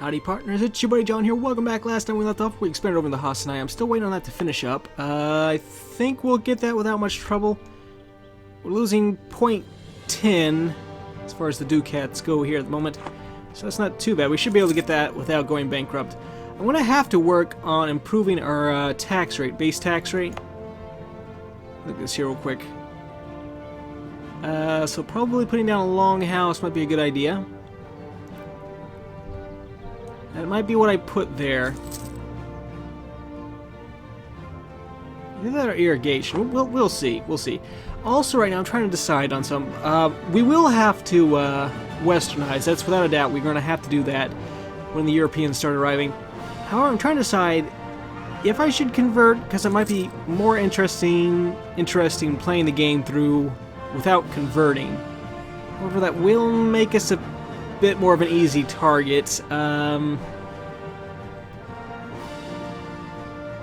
Howdy partners, it's your buddy John here. Welcome back. Last time we left off, we expanded over the Hassanai. I'm still waiting on that to finish up. I think we'll get that without much trouble. We're losing 0.10 as far as the ducats go here at the moment. So that's not too bad. We should be able to get that without going bankrupt. I'm going to have to work on improving our tax rate, base tax rate. Look at this here real quick. So probably putting down a longhouse might be a good idea. That might be what I put there. Either that or irrigation. We'll see. We'll see. Also, right now, I'm trying to decide on some. We will have to westernize. That's without a doubt. We're going to have to do that when the Europeans start arriving. However, I'm trying to decide if I should convert, because it might be more interesting playing the game through without converting. However, that will make us a bit more of an easy target,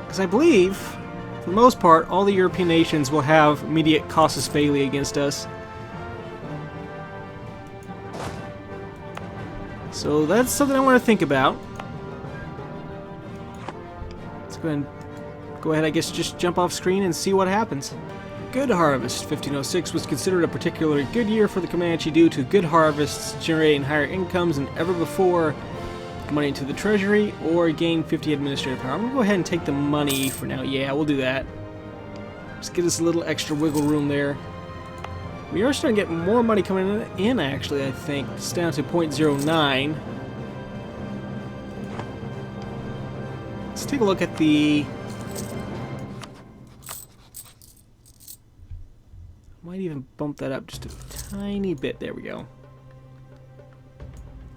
because I believe, for the most part, all the European nations will have immediate casus belli against us. So that's something I want to think about. Let's go ahead, I guess, just jump off screen and see what happens. Good harvest. 1506 was considered a particularly good year for the Comanche due to good harvests generating higher incomes than ever before, money into the treasury, or gain 50 administrative power. I'm going to go ahead and take the money for now. Yeah, we'll do that. Just get us a little extra wiggle room there. We are starting to get more money coming in actually, I think. It's down to 0.09. Let's take a look at the... Might even bump that up just a tiny bit. There we go.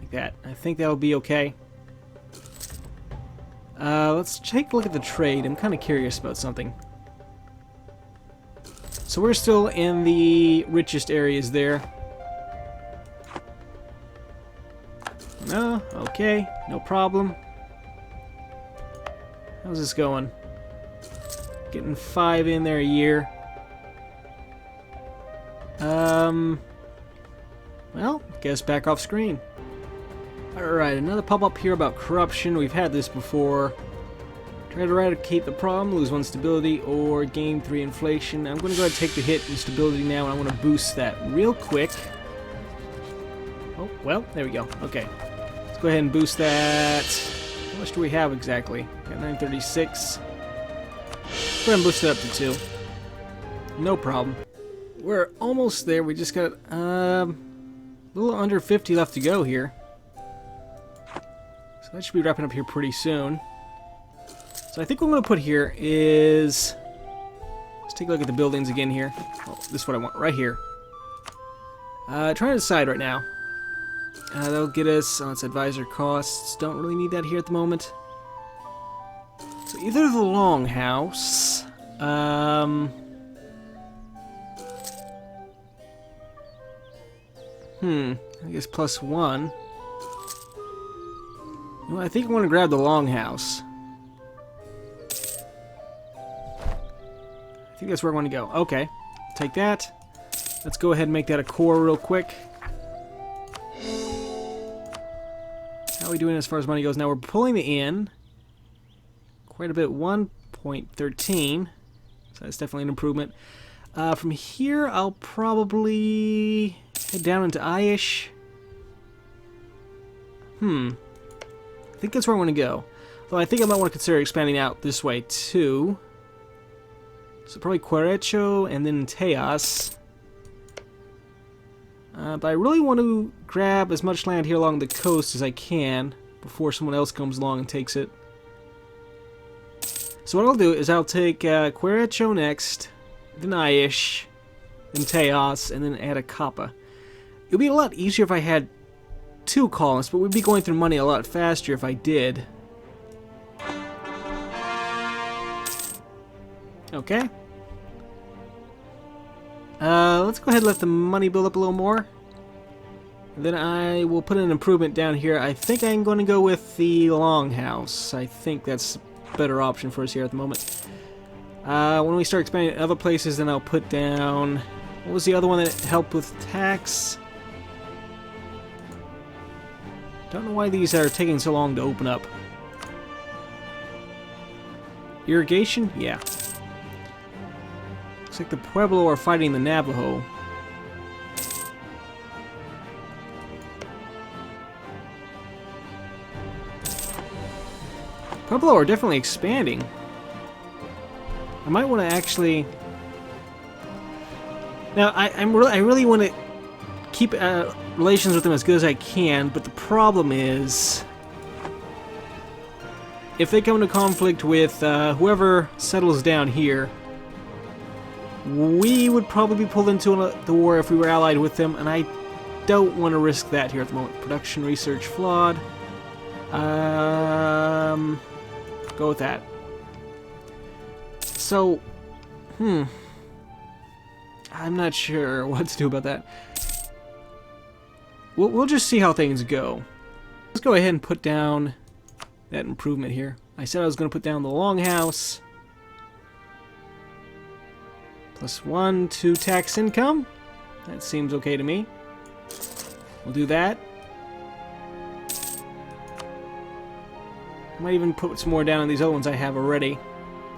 Like that. I think that'll be okay. Let's take a look at the trade. I'm kind of curious about something. So we're still in the richest areas there. No, okay, no problem. How's this going? Getting 5 in there a year. Well, guess back off screen. Alright, another pop-up here about corruption. We've had this before. Try to eradicate the problem, lose 1 stability, or gain 3 inflation. I'm going to go ahead and take the hit in stability now, and I want to boost that real quick. Oh, well, there we go. Okay. Let's go ahead and boost that. How much do we have exactly? Got 936. Go ahead and boost it up to 2. No problem. We're almost there. We just got a little under 50 left to go here. So that should be wrapping up here pretty soon. So I think what I'm going to put here is... Let's take a look at the buildings again here. Oh, this is what I want right here. Trying to decide right now. That'll get us... Oh, it's advisor costs. Don't really need that here at the moment. So either the longhouse... I guess +1. Well, I think I want to grab the longhouse. I think that's where I want to go. Okay, take that. Let's go ahead and make that a core real quick. How are we doing as far as money goes? Now we're pulling the in quite a bit, 1.13. So that's definitely an improvement. From here, I'll probably head down into Aish. I think that's where I want to go. Though I think I might want to consider expanding out this way too. So probably Querecho and then Tejas. But I really want to grab as much land here along the coast as I can before someone else comes along and takes it. So what I'll do is I'll take Querecho next, then Aish, then Tejas, and then add a Kappa. It would be a lot easier if I had 2 colonists, but we'd be going through money a lot faster if I did. Okay. Let's go ahead and let the money build up a little more. Then I will put an improvement down here. I think I'm going to go with the longhouse. I think that's a better option for us here at the moment. When we start expanding other places, then I'll put down... What was the other one that helped with tax? Don't know why these are taking so long to open up. Irrigation? Yeah. Looks like the Pueblo are fighting the Navajo. Pueblo are definitely expanding. I might want to actually... Now, I really want to keep relations with them as good as I can, but the problem is... if they come into conflict with whoever settles down here, we would probably be pulled into the war if we were allied with them, and I don't want to risk that here at the moment. Production research flawed. Go with that. So, I'm not sure what to do about that. We'll just see how things go. Let's go ahead and put down that improvement here. I said I was going to put down the longhouse. +1 to tax income. That seems okay to me. We'll do that. Might even put some more down on these other ones I have already.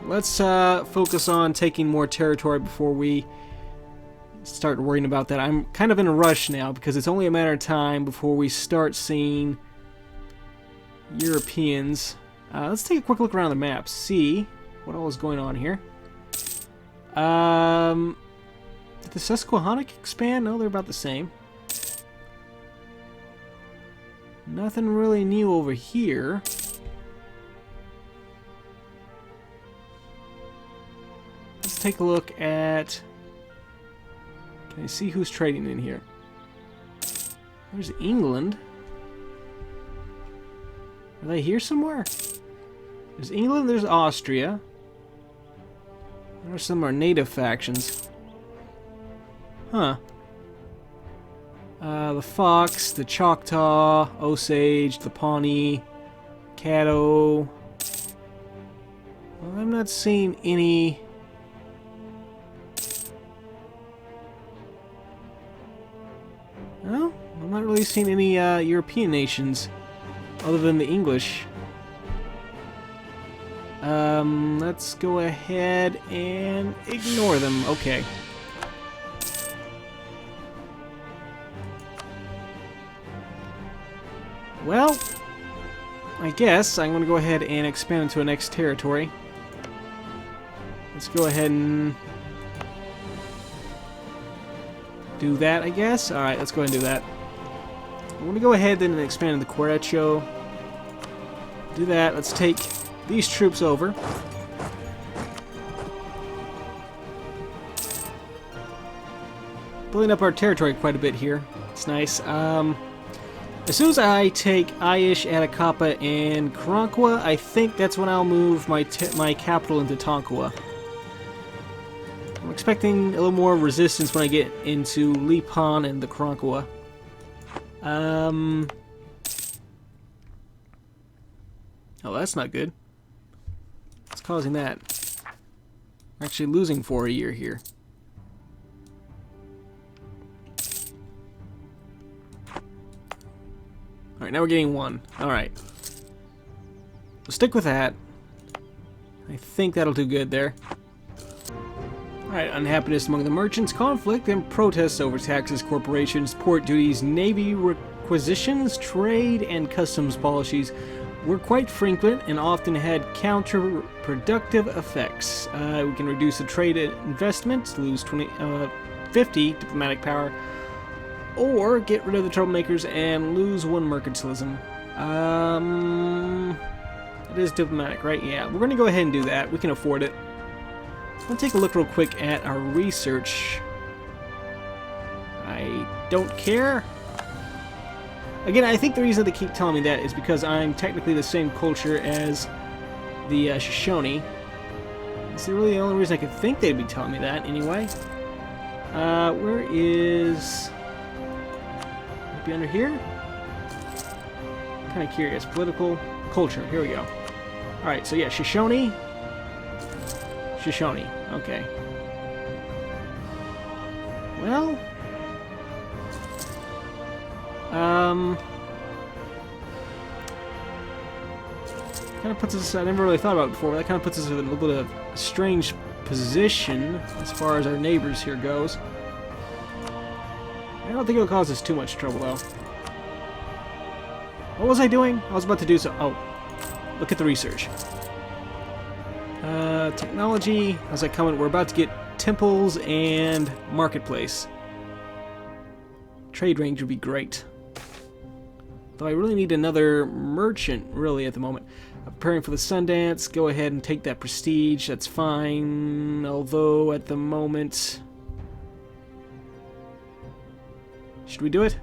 Let's focus on taking more territory before we start worrying about that. I'm kind of in a rush now because it's only a matter of time before we start seeing Europeans. Let's take a quick look around the map, see what all is going on here. Did the Susquehannock expand? No, they're about the same. Nothing really new over here. Let's take a look at... Can I see who's trading in here? There's England. Are they here somewhere? There's England, there's Austria. There's some are native factions. Huh. The Fox, the Choctaw, Osage, the Pawnee, Caddo. Well, I'm not seeing any... No, I'm not really seeing any European nations other than the English. Let's go ahead and ignore them. Okay. Well, I guess I'm going to go ahead and expand into a next territory. Let's go ahead and do that, I guess. Alright, let's go ahead and do that. I'm going to go ahead and expand into the Querecho. Do that. Let's take these troops over. Building up our territory quite a bit here. It's nice. As soon as I take Aish, Atakapa, and Karankawa, I think that's when I'll move my capital into Tonkawa. I'm expecting a little more resistance when I get into Lipan and the Karankawa. Oh, that's not good. What's causing that? We're actually losing for a year here. Alright, now we're getting 1. Alright. We'll stick with that. I think that'll do good there. Alright, unhappiness among the merchants, conflict, and protests over taxes, corporations, port duties, navy requisitions, trade, and customs policies were quite frequent and often had counterproductive effects. We can reduce the trade investment, lose 50 diplomatic power, or get rid of the troublemakers and lose 1 mercantilism. It is diplomatic, right? Yeah, we're going to go ahead and do that. We can afford it. Let's take a look real quick at our research. I don't care. Again, I think the reason they keep telling me that is because I'm technically the same culture as the Shoshone. That's really the only reason I could think they'd be telling me that, anyway. Where is... Be under here? Kind of curious. Political culture. Here we go. Alright, so yeah, Shoshone. Shoshone. Okay. Well... Kind of puts us, I never really thought about it before, but that kind of puts us in a little bit of a strange position as far as our neighbors here goes. I don't think it'll cause us too much trouble, though. What was I doing? I was about to do so. Oh, look at the research. Technology. How's that coming? We're about to get temples and marketplace. Trade range would be great. Though I really need another merchant, really, at the moment. I'm preparing for the Sundance. Go ahead and take that prestige. That's fine. Although, at the moment... Should we do it?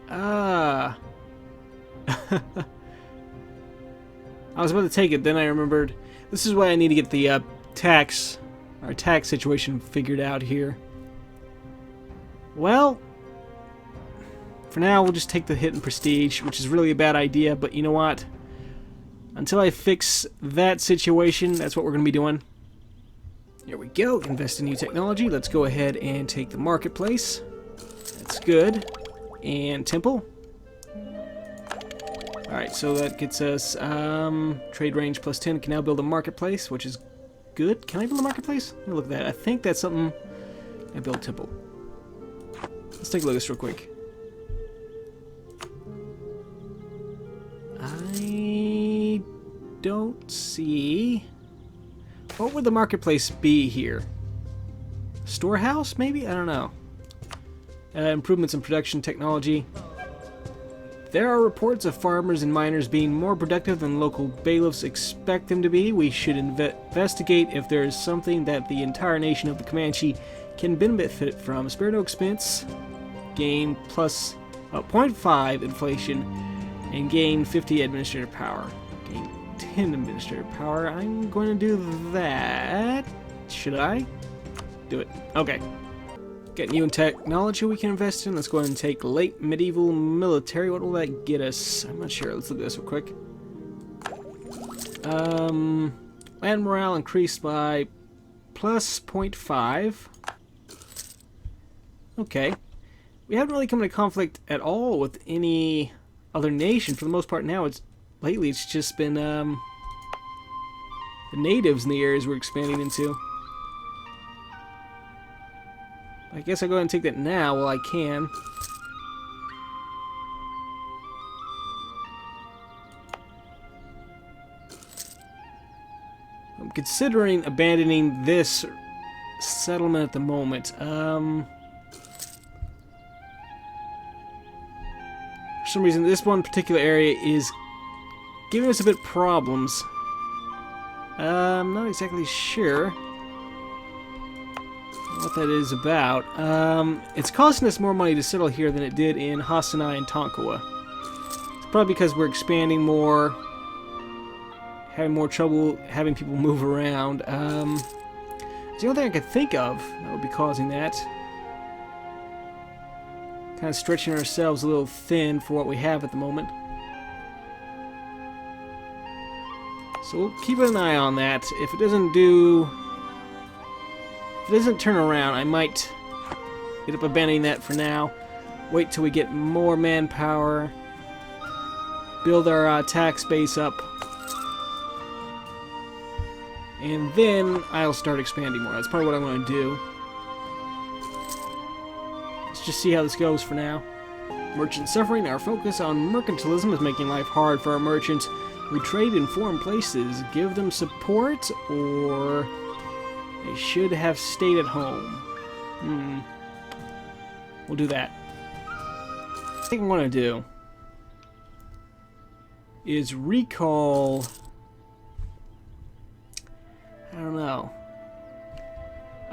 Ah. I was about to take it, then I remembered. This is why I need to get the tax situation figured out here. Well, for now we'll just take the hit in prestige, which is really a bad idea, but you know what? Until I fix that situation, that's what we're going to be doing. Here we go. Invest in new technology. Let's go ahead and take the marketplace. That's good. And temple. Alright, so that gets us trade range plus 10. Can now build a marketplace, which is good. Can I build a marketplace? Let me look at that. I think that's something... I build temple. Let's take a look at this real quick. I don't see... What would the marketplace be here? Storehouse, maybe? I don't know. Improvements in production technology. There are reports of farmers and miners being more productive than local bailiffs expect them to be. We should investigate if there is something that the entire nation of the Comanche can benefit from. Spare no expense. Gain plus 0.5 inflation. And gain 50 administrative power. Gain 10 administrative power. I'm going to do that. Should I? Do it. Okay. Got new technology we can invest in. Let's go ahead and take late medieval military. What will that get us? I'm not sure. Let's look at this real quick. Land morale increased by plus 0.5. Okay. We haven't really come into conflict at all with any other nation. For the most part now, lately it's just been the natives in the areas we're expanding into. I guess I'll go ahead and take that now while I can. I'm considering abandoning this settlement at the moment. For some reason, this one particular area is giving us a bit of problems. I'm not exactly sure what that is about. It's costing us more money to settle here than it did in Hassani and Tonkawa. It's probably because we're expanding more, having more trouble having people move around. It's the only thing I could think of that would be causing that. Kind of stretching ourselves a little thin for what we have at the moment. So we'll keep an eye on that. If it doesn't turn around, I might end up abandoning that for now. Wait till we get more manpower. Build our tax base up. And then I'll start expanding more. That's probably what I'm going to do. Let's just see how this goes for now. Merchant suffering. Our focus on mercantilism is making life hard for our merchants. We trade in foreign places. Give them support, or they should have stayed at home. We'll do that. I think what I want to do is recall... I don't know.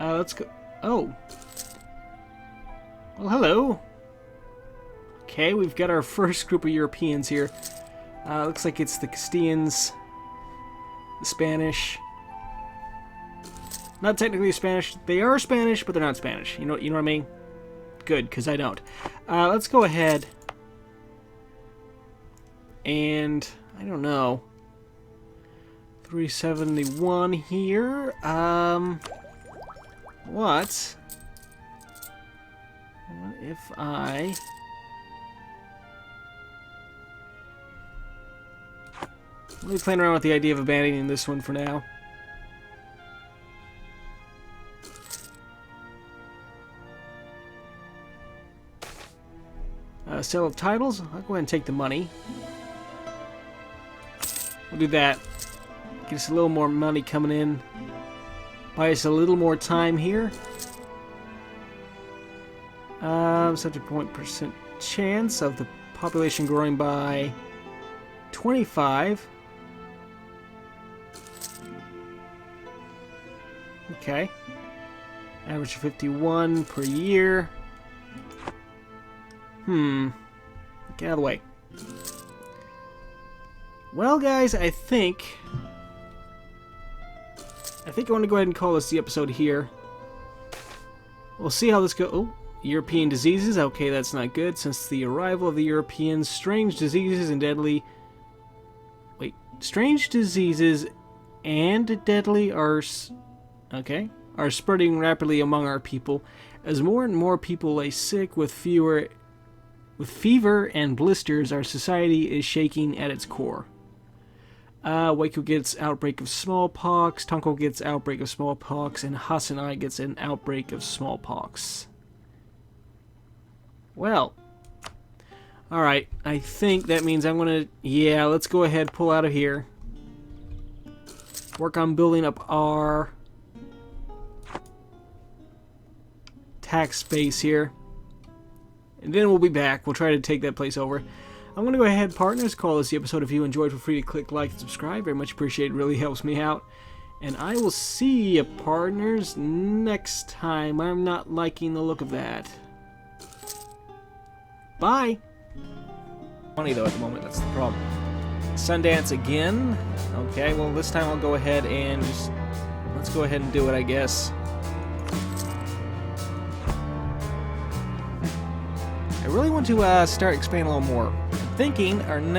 Let's go... Oh. Well, hello. Okay, we've got our first group of Europeans here. Looks like it's the Castilians, the Spanish. Not technically Spanish. They are Spanish, but they're not Spanish. You know what I mean? Good, because I don't. Let's go ahead and I don't know. 371 here. What if I Let me play around with the idea of abandoning this one for now. Sale of titles. I'll go ahead and take the money. We'll do that. Get us a little more money coming in. Buy us a little more time here. Such a % chance of the population growing by 25. Okay. Average of 51 per year. Get out of the way. Well, guys, I think I want to go ahead and call this the episode here. We'll see how this goes. Oh, European diseases. Okay, that's not good. Since the arrival of the Europeans, strange diseases and deadly... Wait. Strange diseases and deadly are... Okay. Are spreading rapidly among our people. As more and more people lay sick with fever and blisters, our society is shaking at its core. Waco gets outbreak of smallpox, Tonko gets outbreak of smallpox, and Hasanai gets an outbreak of smallpox. Well, alright, I think that means I'm gonna, yeah, let's go ahead, pull out of here. Work on building up our tax base here. And then we'll be back. We'll try to take that place over. I'm going to go ahead, partners, call this the episode. If you enjoyed, feel free to click like and subscribe. Very much appreciated. It really helps me out. And I will see you, partners, next time. I'm not liking the look of that. Bye! Funny, though, at the moment. That's the problem. Sundance again. Okay, well, this time I'll go ahead and just... Let's go ahead and do it, I guess. I really want to start expanding a little more. I'm thinking our